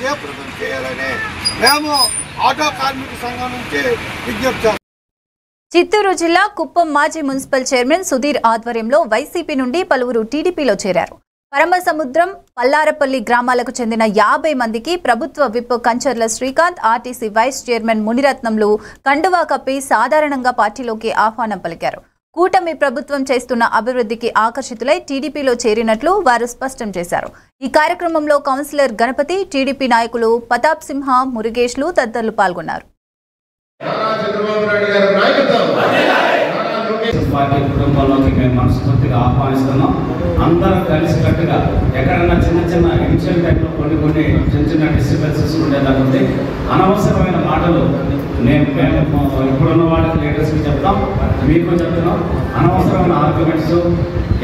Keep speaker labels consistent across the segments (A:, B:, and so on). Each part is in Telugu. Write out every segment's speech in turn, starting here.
A: జయప్రదం చేయాలని మేము ఆటో కార్మిక సంఘం నుంచి విజ్ఞప్తి.
B: చిత్తూరు జిల్లా కుప్పం మాజీ మున్సిపల్ చైర్మన్ సుధీర్ ఆధ్వర్యంలో వైసీపీ నుండి పలువురు టీడీపీలో చేరారు. పరమసముద్రం, పల్లారపల్లి గ్రామాలకు చెందిన 50 మందికి ప్రభుత్వ whip Kancharla Srikanth, RTC vice chairman మునిరత్నంలు కండువా కప్పి సాధారణంగా పార్టీలోకి ఆహ్వానం పలికారు. కూటమి ప్రభుత్వం చేస్తున్న అభివృద్ధికి ఆకర్షితులై టీడీపీలో చేరినట్లు వారు స్పష్టం చేశారు. ఈ కార్యక్రమంలో కౌన్సిలర్ గణపతి, టీడీపీ నాయకులు ప్రతాప్ సింహ, మురుగేష్లు తదితరులు పాల్గొన్నారు.
C: పార్టీ కుటుంబంలోకి మేము మనస్ఫూర్తిగా ఆహ్వానిస్తున్నాం. అందరం కలిసికట్టుగా ఎక్కడన్నా చిన్న ఇనిషియల్ టైంలో కొన్ని చిన్న డిస్టర్బెన్సెస్ ఉండేలాగుంది. అనవసరమైన మాటలు మేము ఇప్పుడున్న వాళ్ళకి లీడర్స్కి చెప్తాం, మీకు చెప్తున్నాం. అనవసరమైన ఆర్గ్యుమెంట్స్,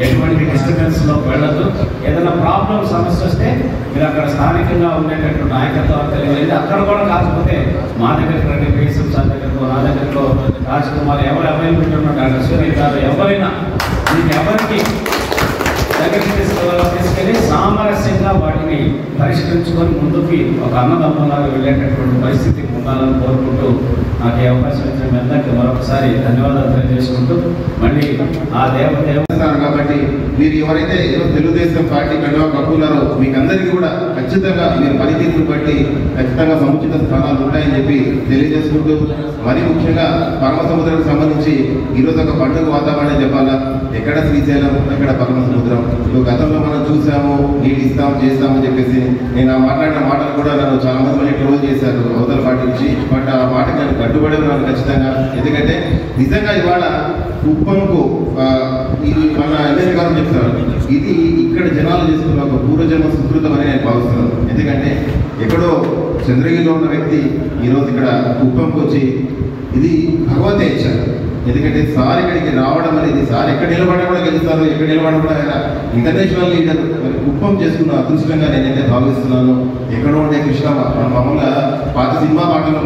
C: ఎటువంటి డిస్టర్బెన్స్లో వెళ్ళద్దు. ఏదైనా ప్రాబ్లం సమస్య వస్తే మీరు అక్కడ స్థానికంగా ఉండేటట్టు నాయకత్వాలు తెలియలేదు. అక్కడ కూడా కాకపోతే మా దగ్గరికి రండి, పిఎస్ఎం సార్ దగ్గరకు, నా దగ్గరలో రాజ్ కుమార్, ఎవరు అవైలబిలిటీ ఉన్నాడు, సునీల్ గారు, ఎవరైనా మీకు ఎవరికి దగ్గరికి తీసుకెళ్ళి సామరస్యంగా వాటిని పరిష్కరించుకొని ముందుకి ఒక అన్నదమ్ములాగా వెళ్ళేటటువంటి పరిస్థితి ఉండాలని కోరుకుంటూ నాకు ఈ అవకాశం ఇచ్చిన మీ అందరికీ మరొకసారి ధన్యవాదాలు తెలియజేసుకుంటూ మళ్ళీ ఆ దేవదేవస్తారు.
D: కాబట్టి మీరు ఎవరైతే తెలుగుదేశం పార్టీ కండువా కప్పున్నారో మీకు అందరికీ కూడా ఖచ్చితంగా మీరు పనితీరును బట్టి ఖచ్చితంగా సముచిత స్థానాలు ఉంటాయని చెప్పి తెలియజేసుకుంటూ, మరీ ముఖ్యంగా పరమసముద్రానికి సంబంధించి ఈరోజు ఒక పండుగ వాతావరణం చెప్పాలా. ఎక్కడ శ్రీశైలం, ఎక్కడ పరమసముద్రం. గతంలో మనం చూసాము, నీళ్ళు ఇస్తాము చేస్తామని చెప్పేసి నేను ఆ మాట్లాడిన మాటలు కూడా నన్ను చాలా మంది మళ్ళీ ట్రోల్ చేశారు అవతల పార్టీ నుంచి. బట్ ఆ మాటకి నేను కట్టుబడి ఉన్నాను ఖచ్చితంగా. ఎందుకంటే నిజంగా ఇవాళ కుప్పంకు ఇది మన ఎమ్మెల్యే గారు చెప్తారు, ఇది ఇక్కడ జనాలు చేసుకున్న ఒక పూర్వజన్మ సుకృతం అని నేను భావిస్తున్నాను. ఎందుకంటే ఎక్కడో చంద్రగిరిలో ఉన్న వ్యక్తి ఈరోజు ఇక్కడ కుప్పంకు వచ్చి ఇది భగవతే ఇచ్చారు. ఎందుకంటే సార్ ఇక్కడికి రావడం అనేది, సార్ ఎక్కడ నిలబడినా కూడా గెలుస్తారు, ఎక్కడ నిలబడినా కూడా ఇంటర్నేషనల్ లీడర్. మరి కుప్పం చేసుకున్న అదృష్టంగా నేనైతే భావిస్తున్నాను. ఎక్కడో ఉండే కృష్ణ మామూలుగా పాత సినిమా పాటలు